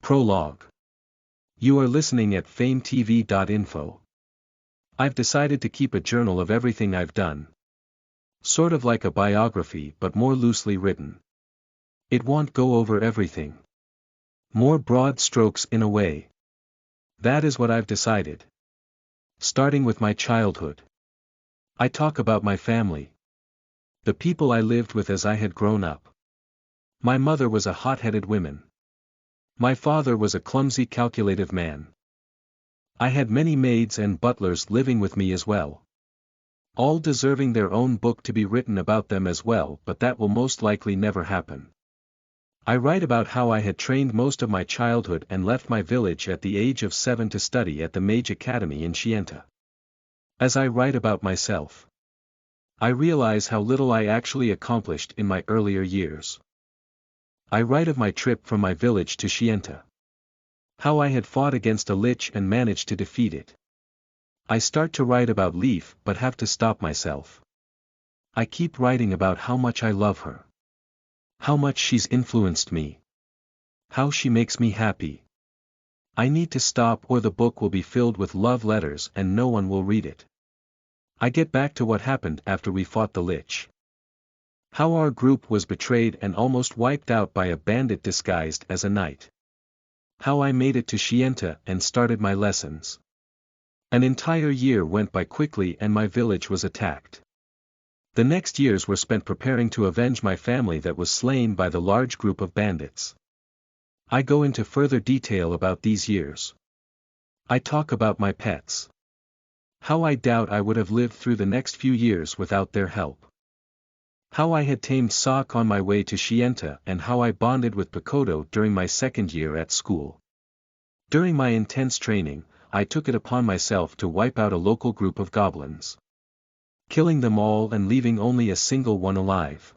Prologue. You are listening at FameTV.info. I've decided to keep a journal of everything I've done. Sort of like a biography but more loosely written. It won't go over everything. More broad strokes in a way. That is what I've decided. Starting with my childhood. I talk about my family. The people I lived with as I had grown up. My mother was a hot-headed woman. My father was a clumsy calculative man. I had many maids and butlers living with me as well. All deserving their own book to be written about them as well, but that will most likely never happen. I write about how I had trained most of my childhood and left my village at the age of 7 to study at the Mage Academy in Shienta. As I write about myself, I realize how little I actually accomplished in my earlier years. I write of my trip from my village to Shienta. How I had fought against a lich and managed to defeat it. I start to write about Leaf but have to stop myself. I keep writing about how much I love her. How much she's influenced me. How she makes me happy. I need to stop or the book will be filled with love letters and no one will read it. I get back to what happened after we fought the lich. How our group was betrayed and almost wiped out by a bandit disguised as a knight. How I made it to Shienta and started my lessons. An entire year went by quickly and my village was attacked. The next years were spent preparing to avenge my family that was slain by the large group of bandits. I go into further detail about these years. I talk about my pets. How I doubt I would have lived through the next few years without their help. How I had tamed Sock on my way to Shienta and how I bonded with Pekoto during my second year at school. During my intense training, I took it upon myself to wipe out a local group of goblins. Killing them all and leaving only a single one alive.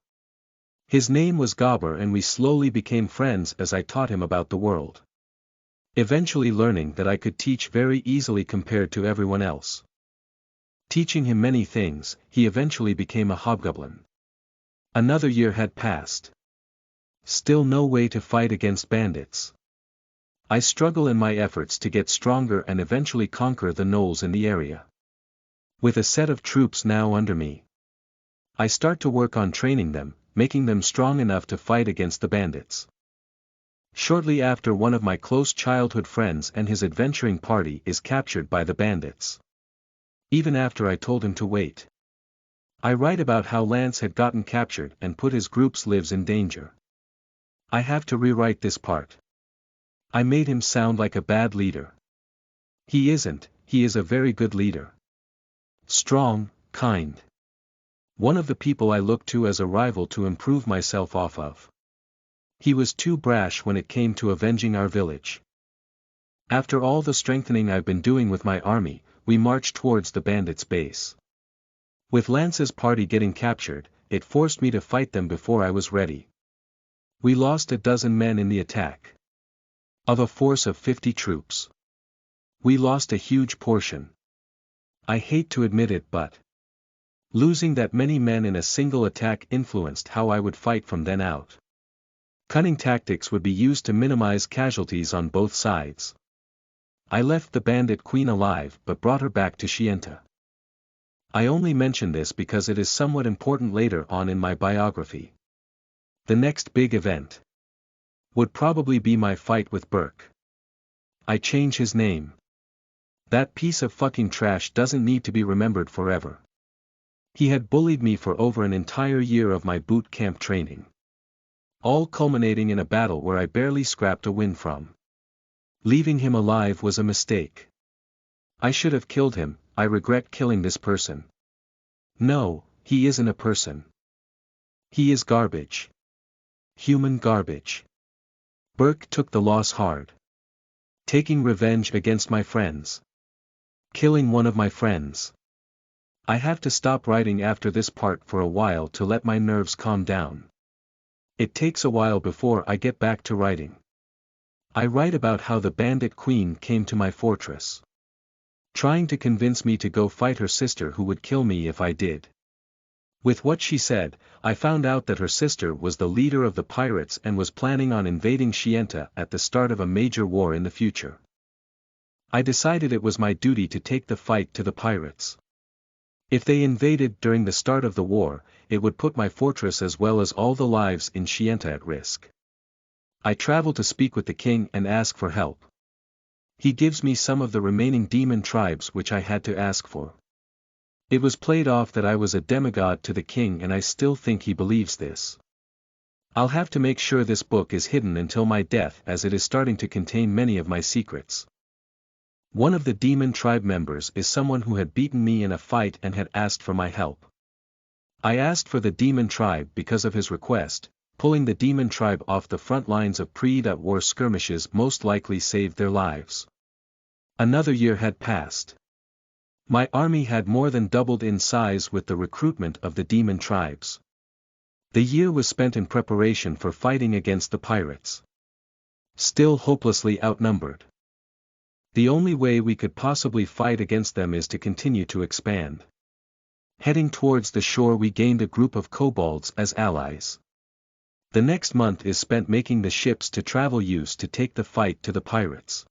His name was Gobber and we slowly became friends as I taught him about the world. Eventually learning that I could teach very easily compared to everyone else. Teaching him many things, he eventually became a hobgoblin. Another year had passed. Still no way to fight against bandits. I struggle in my efforts to get stronger and eventually conquer the gnolls in the area. With a set of troops now under me, I start to work on training them, making them strong enough to fight against the bandits. Shortly after, one of my close childhood friends and his adventuring party is captured by the bandits. Even after I told him to wait. I write about how Lance had gotten captured and put his group's lives in danger. I have to rewrite this part. I made him sound like a bad leader. He isn't, he is a very good leader. Strong, kind. One of the people I look to as a rival to improve myself off of. He was too brash when it came to avenging our village. After all the strengthening I've been doing with my army, we marched towards the bandits' base. With Lance's party getting captured, it forced me to fight them before I was ready. We lost a dozen men in the attack. Of a force of 50 troops. We lost a huge portion. I hate to admit it, but losing that many men in a single attack influenced how I would fight from then out. Cunning tactics would be used to minimize casualties on both sides. I left the bandit queen alive but brought her back to Shienta. I only mention this because it is somewhat important later on in my biography. The next big event would probably be my fight with Burke. I change his name. That piece of fucking trash doesn't need to be remembered forever. He had bullied me for over an entire year of my boot camp training. All culminating in a battle where I barely scrapped a win from. Leaving him alive was a mistake. I should have killed him. I regret killing this person. No, he isn't a person. He is garbage. Human garbage. Burke took the loss hard. Taking revenge against my friends. Killing one of my friends. I have to stop writing after this part for a while to let my nerves calm down. It takes a while before I get back to writing. I write about how the bandit queen came to my fortress. Trying to convince me to go fight her sister who would kill me if I did. With what she said, I found out that her sister was the leader of the pirates and was planning on invading Shienta at the start of a major war in the future. I decided it was my duty to take the fight to the pirates. If they invaded during the start of the war, it would put my fortress as well as all the lives in Shienta at risk. I travel to speak with the king and ask for help. He gives me some of the remaining demon tribes which I had to ask for. It was played off that I was a demigod to the king, and I still think he believes this. I'll have to make sure this book is hidden until my death, as it is starting to contain many of my secrets. One of the demon tribe members is someone who had beaten me in a fight and had asked for my help. I asked for the demon tribe because of his request. Pulling the demon tribe off the front lines of pre-war skirmishes most likely saved their lives. Another year had passed. My army had more than doubled in size with the recruitment of the demon tribes. The year was spent in preparation for fighting against the pirates. Still hopelessly outnumbered. The only way we could possibly fight against them is to continue to expand. Heading towards the shore, we gained a group of kobolds as allies. The next month is spent making the ships to travel use to take the fight to the pirates.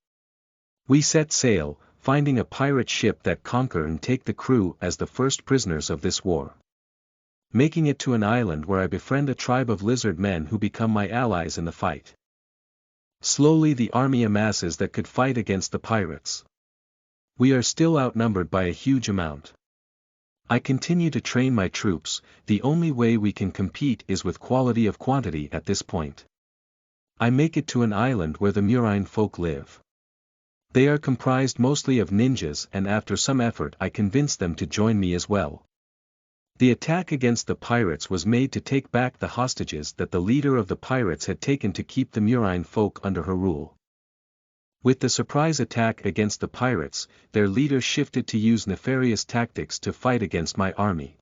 We set sail, finding a pirate ship that conquer and take the crew as the first prisoners of this war. Making it to an island where I befriend a tribe of lizard men who become my allies in the fight. Slowly the army amasses that could fight against the pirates. We are still outnumbered by a huge amount. I continue to train my troops. The only way we can compete is with quality of quantity at this point. I make it to an island where the Murine folk live. They are comprised mostly of ninjas, and after some effort I convince them to join me as well. The attack against the pirates was made to take back the hostages that the leader of the pirates had taken to keep the Murine folk under her rule. With the surprise attack against the pirates, their leader shifted to use nefarious tactics to fight against my army.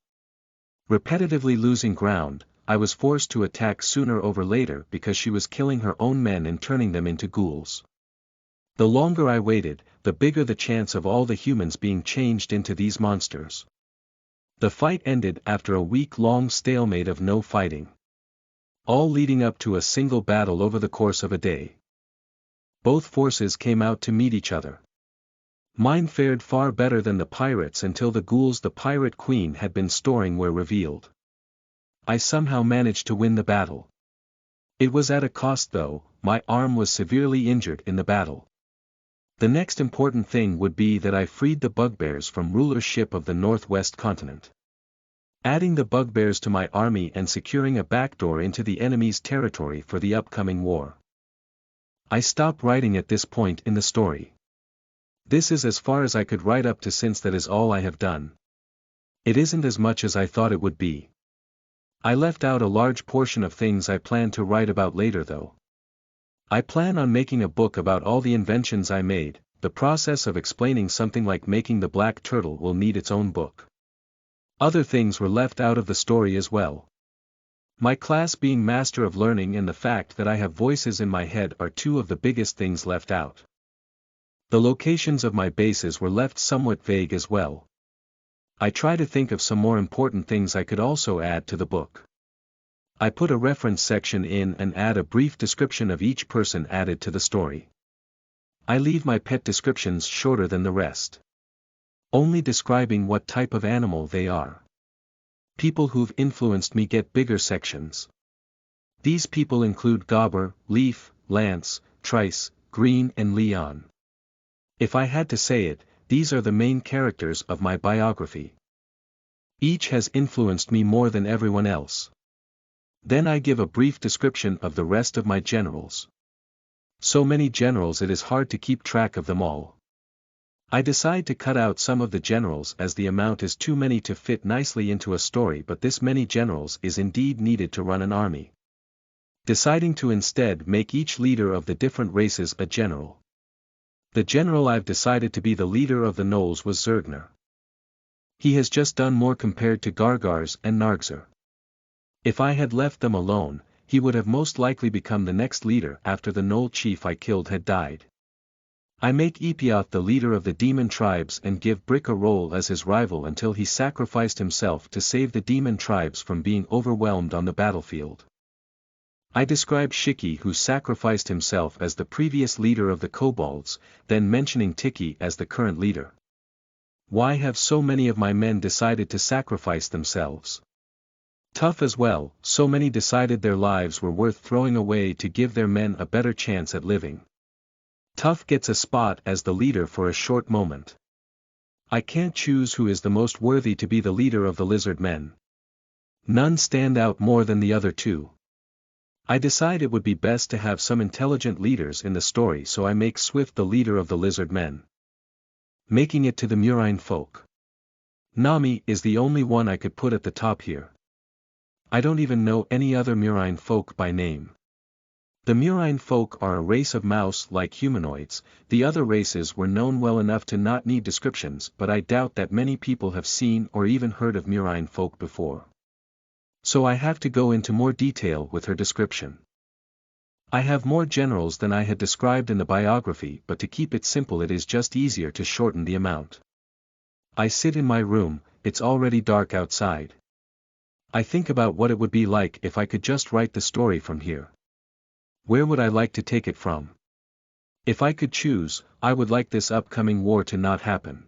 Repetitively losing ground, I was forced to attack sooner or later because she was killing her own men and turning them into ghouls. The longer I waited, the bigger the chance of all the humans being changed into these monsters. The fight ended after a week-long stalemate of no fighting. All leading up to a single battle over the course of a day. Both forces came out to meet each other. Mine fared far better than the pirates until the ghouls the pirate queen had been storing were revealed. I somehow managed to win the battle. It was at a cost though. My arm was severely injured in the battle. The next important thing would be that I freed the bugbears from rulership of the northwest continent. Adding the bugbears to my army and securing a backdoor into the enemy's territory for the upcoming war. I stop writing at this point in the story. This is as far as I could write up to, since that is all I have done. It isn't as much as I thought it would be. I left out a large portion of things I plan to write about later though. I plan on making a book about all the inventions I made. The process of explaining something like making the black turtle will need its own book. Other things were left out of the story as well. My class being master of learning and the fact that I have voices in my head are two of the biggest things left out. The locations of my bases were left somewhat vague as well. I try to think of some more important things I could also add to the book. I put a reference section in and add a brief description of each person added to the story. I leave my pet descriptions shorter than the rest. Only describing what type of animal they are. People who've influenced me get bigger sections. These people include Gobber, Leaf, Lance, Trice, Green and Leon. If I had to say it, these are the main characters of my biography. Each has influenced me more than everyone else. Then I give a brief description of the rest of my generals. So many generals it is hard to keep track of them all. I decide to cut out some of the generals as the amount is too many to fit nicely into a story, but this many generals is indeed needed to run an army. Deciding to instead make each leader of the different races a general. The general I've decided to be the leader of the gnolls was Zergner. He has just done more compared to Gargars and Nargzer. If I had left them alone, he would have most likely become the next leader after the gnoll chief I killed had died. I make Epioth the leader of the demon tribes and give Brick a role as his rival until he sacrificed himself to save the demon tribes from being overwhelmed on the battlefield. I describe Shiki, who sacrificed himself as the previous leader of the kobolds, then mentioning Tiki as the current leader. Why have so many of my men decided to sacrifice themselves? Tough as well, so many decided their lives were worth throwing away to give their men a better chance at living. Tough gets a spot as the leader for a short moment. I can't choose who is the most worthy to be the leader of the lizard men. None stand out more than the other two. I decide it would be best to have some intelligent leaders in the story, so I make Swift the leader of the lizard men. Making it to the Murine folk. Nami is the only one I could put at the top here. I don't even know any other Murine folk by name. The Murine folk are a race of mouse-like humanoids. The other races were known well enough to not need descriptions, but I doubt that many people have seen or even heard of Murine folk before. So I have to go into more detail with her description. I have more generals than I had described in the biography, but to keep it simple it is just easier to shorten the amount. I sit in my room, it's already dark outside. I think about what it would be like if I could just write the story from here. Where would I like to take it from? If I could choose, I would like this upcoming war to not happen.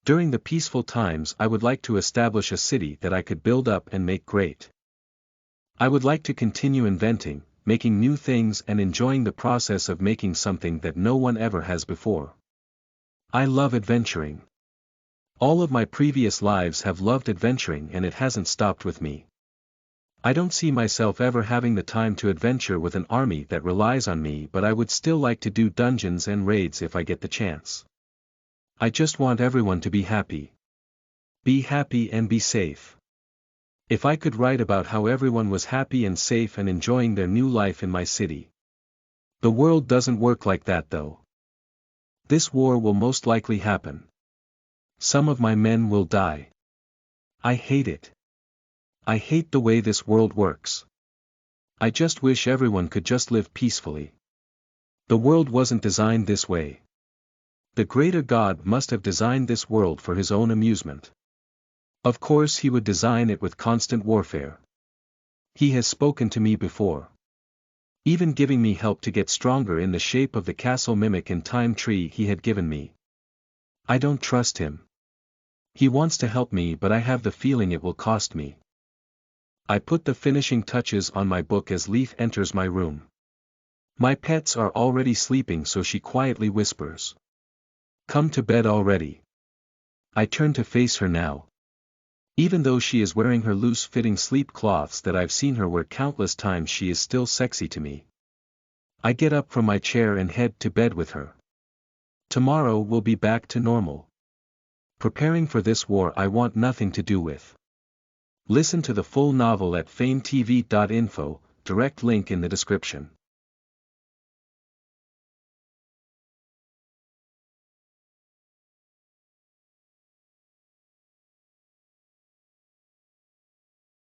During the peaceful times I would like to establish a city that I could build up and make great. I would like to continue inventing, making new things and enjoying the process of making something that no one ever has before. I love adventuring. All of my previous lives have loved adventuring and it hasn't stopped with me. I don't see myself ever having the time to adventure with an army that relies on me, but I would still like to do dungeons and raids if I get the chance. I just want everyone to be happy. Be happy and be safe. If I could write about how everyone was happy and safe and enjoying their new life in my city. The world doesn't work like that though. This war will most likely happen. Some of my men will die. I hate it. I hate the way this world works. I just wish everyone could just live peacefully. The world wasn't designed this way. The greater God must have designed this world for his own amusement. Of course he would design it with constant warfare. He has spoken to me before. Even giving me help to get stronger in the shape of the castle mimic and time tree he had given me. I don't trust him. He wants to help me, but I have the feeling it will cost me. I put the finishing touches on my book as Leaf enters my room. My pets are already sleeping, so she quietly whispers, "Come to bed already." I turn to face her now. Even though she is wearing her loose-fitting sleep cloths that I've seen her wear countless times, she is still sexy to me. I get up from my chair and head to bed with her. Tomorrow we'll be back to normal. Preparing for this war I want nothing to do with. Listen to the full novel at FameTV.info, direct link in the description.